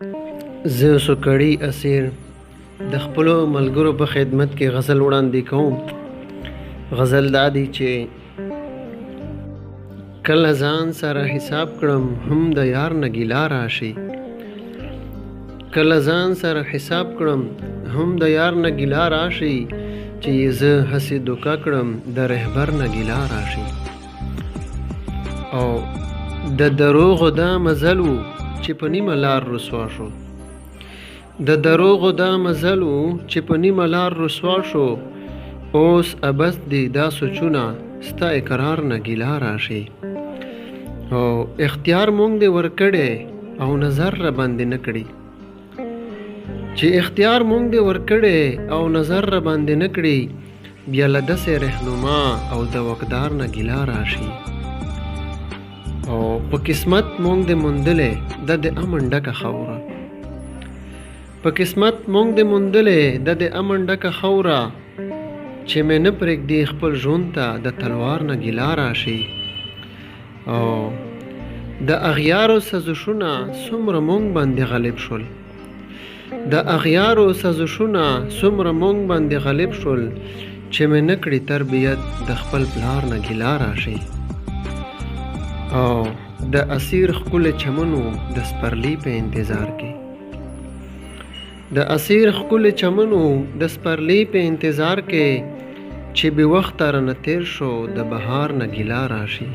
زه سوکړی اسیر د خپلو ملګرو په خدمت کې غزل وړاندې کوم. غزل دا دی چې کله ځان سره حساب کړم هم د یار نه ګیلا راشي. کله ځان سره حساب کړم هم د یار نه ګیلا راشي، چې زه هسې دوکه کړم د رهبر نه ګیلا راشي. او د دروغو دا مزل و چې په نیمه لار رسوا شو. د دروغو دا مزل و چې په نیمه لار رسوا شو. اوس ابس دی دا سوچونه ستا اقرار نه ګیلا راشي. او اختیار مونږ دې ورکړی او نظر را باندې نه کړي، چې اختیار مونږ دې ورکړی او نظر را باندې نه کړي، بیا له داسې رهنما او د وقدار نه ګیلا راشي. او په قسمت مونږ دې موندلې د امن ډکه خوره، په قسمت مونږ دې موندلې د امن ډکه خوره، چې مې نه پرېږدي خپل ژوند ته د تلوار نه ګیلا راشي. او د اغیارو سازشونه څومره مونږ باندې غالب شول، د اغیارو سازشونه څومره مونږ باندې غالب شول، چې مې نه کړي تربیت د خپل پلار نه ګیلا راشي. او د اسیر ښکلې چمنو د سپرلي په انتظار کې، د اسیر ښکلې چمنو د سپرلي په انتظار کې، چې بې وخته رانه تیر شو د بهار نه ګیلا راشي.